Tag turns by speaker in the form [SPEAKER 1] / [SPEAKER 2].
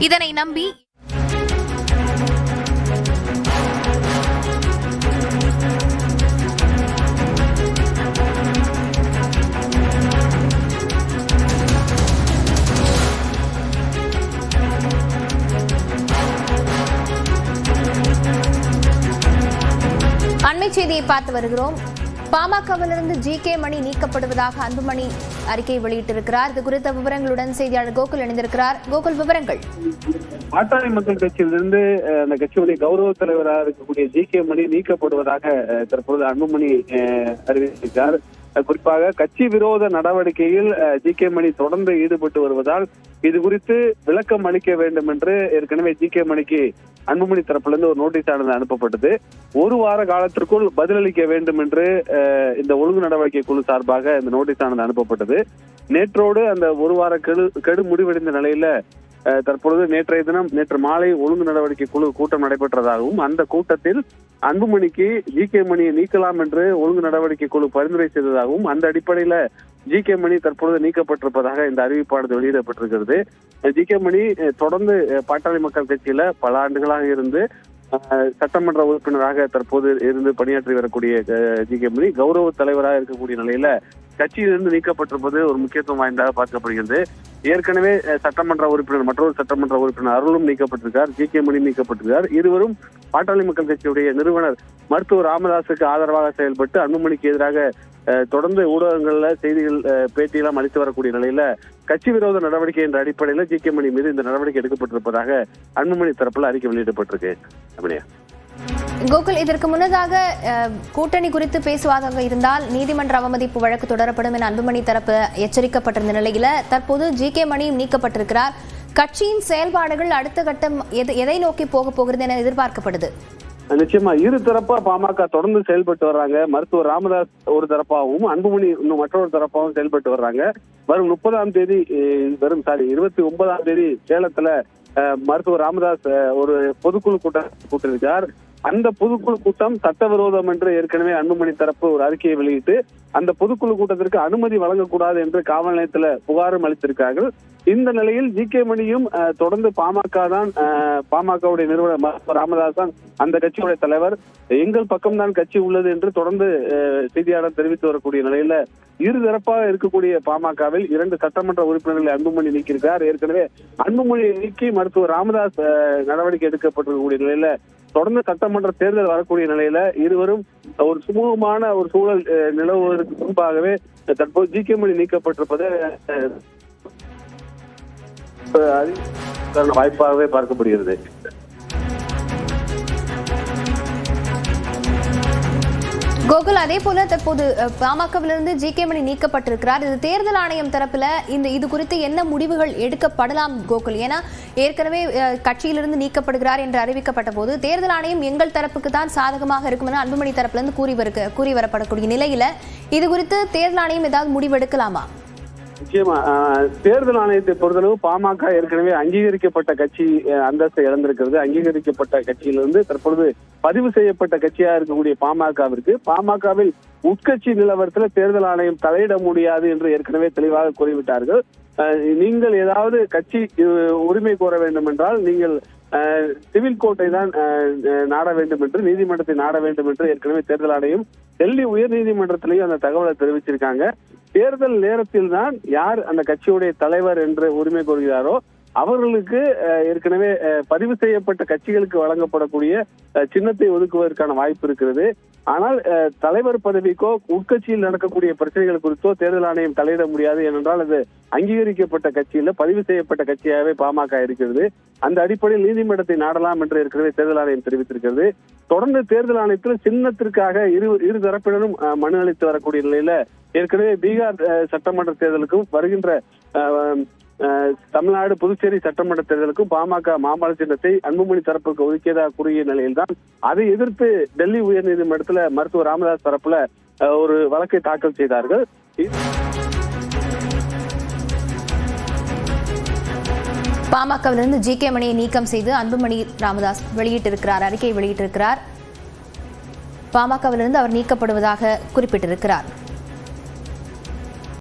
[SPEAKER 1] இதனை நம்பி அண்மை செய்தியை பார்த்து வருகிறோம். பாமகவிலிருந்து ஜி.கே. மணி நீக்கப்படுவதாக அன்புமணி அறிக்கை வெளியிட்டிருக்கிறார். இது குறித்த விவரங்களுடன் செய்தியாளர் கோகுல் இணைந்திருக்கிறார். கோகுல், விவரங்கள்.
[SPEAKER 2] பாட்டாளி மக்கள் கட்சியிலிருந்து அந்த கட்சியுடைய கௌரவ தலைவராக இருக்கக்கூடிய ஜி.கே. மணி நீக்கப்படுவதாக தற்போது அன்புமணி அறிவித்திருக்கிறார். குறிப்பாக கட்சி விரோத நடவடிக்கையில் ஜி.கே. மணி தொடர்ந்து ஈடுபட்டு வருவதால் இது குறித்து விளக்கம் அளிக்க வேண்டும் என்று ஏற்கனவே ஜி.கே. மணிக்கு அன்புமணி தரப்பிலிருந்து ஒரு நோட்டீஸ் ஆனது அனுப்பப்பட்டது. ஒரு வார காலத்திற்குள் பதிலளிக்க வேண்டும் என்று இந்த ஒழுங்கு நடவடிக்கை குழு சார்பாக இந்த நோட்டீஸ் ஆனது அனுப்பப்பட்டது. நேற்றோடு அந்த ஒரு வார கெடு முடிவடைந்த நிலையில தற்பொழுது நேற்று மாலை ஒழுங்கு நடவடிக்கை குழு கூட்டம் நடைபெற்றதாகவும் அந்த கூட்டத்தில் அன்புமணிக்கு ஜி.கே. மணியை நீக்கலாம் என்று ஒழுங்கு நடவடிக்கை குழு பரிந்துரை செய்ததாகவும் அந்த அடிப்படையில ஜி.கே. மணி தற்பொழுது நீக்கப்பட்டிருப்பதாக இந்த அறிவிப்பானது வெளியிடப்பட்டிருக்கிறது. ஜி.கே. மணி தொடர்ந்து பாட்டாளி மக்கள் கட்சியில பல ஆண்டுகளாக இருந்து சட்டமன்ற உறுப்பினராக தற்போது இருந்து பணியாற்றி வரக்கூடிய ஜி.கே. மணி கௌரவ தலைவராக இருக்கக்கூடிய நிலையில கட்சியிலிருந்து நீக்கப்பட்டிருப்பது ஒரு முக்கியத்துவம் வாய்ந்ததாக பார்க்கப்படுகிறது. ஏற்கனவே சட்டமன்ற உறுப்பினர் மற்றொரு சட்டமன்ற உறுப்பினர் அருளும் நீக்கப்பட்டிருக்கார், ஜி.கே. மணி நீக்கப்பட்டிருக்கார். இருவரும் பாட்டாளி மக்கள் கட்சியுடைய நிறுவனர் மருத்துவர் ராமதாசுக்கு ஆதரவாக செயல்பட்டு அன்புமணிக்கு எதிராக தொடர்ந்து ஊடகங்கள்ல செய்திகள் பேட்டியெல்லாம் அளித்து வரக்கூடிய நிலையில கட்சி விரோத நடவடிக்கை என்ற அடிப்படையில ஜி.கே. மணி மீது இந்த நடவடிக்கை எடுக்கப்பட்டிருப்பதாக அன்புமணி தரப்புல அறிக்கை வெளியிடப்பட்டிருக்கு.
[SPEAKER 1] கோகுல், இதற்கு முன்னதாக கூட்டணி குறித்து பேசுவதாக இருந்தால் நீதிமன்ற அவமதிப்பு வழக்கு தொடரப்படும் என அன்புமணி தரப்பு எச்சரிக்கப்பட்டிருந்த நிலையில தற்போது ஜி.கே. மணியும் நீக்கப்பட்டிருக்கிறார். கட்சியின் செயல்பாடுகள் அடுத்த கட்டம் எதை நோக்கி போக போகிறது என எதிர்பார்க்கப்படுது?
[SPEAKER 2] நிச்சயமா இரு தரப்பா பாமக தொடர்ந்து செயல்பட்டு வர்றாங்க. மருத்துவர் ராமதாஸ் ஒரு தரப்பாகவும் அன்புமணி இன்னும் மற்றொரு தரப்பாகவும் செயல்பட்டு வர்றாங்க. வரும் 29ஆம் தேதி சேலத்துல மருத்துவர் ராமதாஸ் ஒரு பொதுக்குழு கூட்டம் கூட்டியிருக்கார். அந்த பொதுக்குழு கூட்டம் சட்டவிரோதம் என்று ஏற்கனவே அன்புமணி தரப்பு ஒரு அறிக்கையை வெளியிட்டு அந்த பொதுக்குழு கூட்டத்திற்கு அனுமதி வழங்கக்கூடாது என்று காவல் நிலையத்துல புகாரும் அளித்திருக்கார்கள். இந்த நிலையில் ஜி.கே. மணியும் தொடர்ந்து பாமகவுடைய நிறுவனர் மருத்துவர் ராமதாஸ் தான் அந்த கட்சியுடைய தலைவர், எங்கள் பக்கம்தான் கட்சி உள்ளது என்று தொடர்ந்து செய்தியாளர் தெரிவித்து வரக்கூடிய நிலையில இருதரப்பாக இருக்கக்கூடிய பாமகவில் 2 சட்டமன்ற உறுப்பினர்களை அன்புமணி நீக்கியிருக்கிறார். ஏற்கனவே அன்புமணியை நீக்கி மருத்துவர் ராமதாஸ் நடவடிக்கை எடுக்கப்பட்டிருக்கக்கூடிய நிலையில தொடர்ந்து சட்டமன்ற தேர்தல் வரக்கூடிய நிலையில இருவரும் ஒரு சுமூகமான ஒரு சூழல் நிலவுவதற்கு முன்பாகவே தற்போது ஜி.கே. மணி நீக்கப்பட்டிருப்பது வாய்ப்பாகவே பார்க்கப்படுகிறது.
[SPEAKER 1] கோகுல், அதே போல தற்போது பாமகவிலிருந்து ஜி.கே. மணி நீக்கப்பட்டிருக்கிறார். இது தேர்தல் ஆணையம் தரப்புல இது குறித்து என்ன முடிவுகள் எடுக்கப்படலாம் கோகுல்? ஏன்னா ஏற்கனவே கட்சியிலிருந்து நீக்கப்படுகிறார் என்று அறிவிக்கப்பட்ட போது தேர்தல் ஆணையம் எங்கள் தரப்புக்கு தான் சாதகமாக இருக்கும் என அன்புமணி தரப்புல இருந்து கூறி வரப்படக்கூடிய நிலையில இது குறித்து தேர்தல் ஆணையம் ஏதாவது முடிவு எடுக்கலாமா?
[SPEAKER 2] நிச்சயமா தேர்தல் ஆணையத்தை பொறுத்தளவு பாமக ஏற்கனவே அங்கீகரிக்கப்பட்ட கட்சி அந்தஸ்தை இழந்திருக்கிறது. அங்கீகரிக்கப்பட்ட கட்சியிலிருந்து தற்பொழுது பதிவு செய்யப்பட்ட கட்சியா இருக்கக்கூடிய பாமகவில் உட்கட்சி நிலவரத்துல தேர்தல் ஆணையம் தலையிட முடியாது என்று ஏற்கனவே தெளிவாக கூறிவிட்டார்கள். நீங்கள் ஏதாவது கட்சி உரிமை கோர வேண்டும் என்றால் நீங்கள் சிவில் கோர்ட்டை தான் நாட வேண்டும் என்று, நீதிமன்றத்தை நாட வேண்டும் என்று ஏற்கனவே தேர்தல் ஆணையம் டெல்லி உயர் நீதிமன்றத்திலேயும் அந்த தகவலை தெரிவிச்சிருக்காங்க. தேர்தல் நேரத்தில் தான் யார் அந்த கட்சியுடைய தலைவர் என்று உரிமை கோருகிறாரோ அவர்களுக்கு ஏற்கனவே பதிவு செய்யப்பட்ட கட்சிகளுக்கு வழங்கப்படக்கூடிய சின்னத்தை ஒதுக்குவதற்கான வாய்ப்பு இருக்கிறது. ஆனால் தலைவர் பதவிக்கோ உட்கட்சியில் நடக்கக்கூடிய பிரச்சனைகள் குறித்தோ தேர்தல் ஆணையம் தலையிட முடியாது. ஏனென்றால் அது அங்கீகரிக்கப்பட்ட கட்சியில பதிவு செய்யப்பட்ட கட்சியாகவே பாமக இருக்கிறது. அந்த அடிப்படையில் நீதிமன்றத்தை நாடலாம் என்று ஏற்கனவே தேர்தல் ஆணையம் தெரிவித்திருக்கிறது. தொடர்ந்து தேர்தல் ஆணையத்தில் சின்னத்திற்காக இரு தரப்பினரும் மனு அளித்து வரக்கூடிய நிலையில ஏற்கனவே பீகார் சட்டமன்ற தேர்தலுக்கும் வருகின்ற தமிழ்நாடு புதுச்சேரி சட்டமன்ற தேர்தலுக்கும் பாமக மாம்பழ சின்னத்தை அன்புமணி தரப்புக்கு ஒதுக்கியதாக கூறிய நிலையில்தான் அதை எதிர்த்து டெல்லி உயர் நீதிமன்றத்துல மருத்துவர் ராமதாஸ் தரப்புல ஒரு வழக்கை தாக்கல் செய்தார்கள்.
[SPEAKER 1] பாமகவிலிருந்து ஜி.கே. மணியை நீக்கம் செய்து அன்புமணி ராமதாஸ் அறிக்கை வெளியிட்டிருக்கிறார். பாமகவிலிருந்து அவர் நீக்கப்படுவதாக குறிப்பிட்டிருக்கிறார்.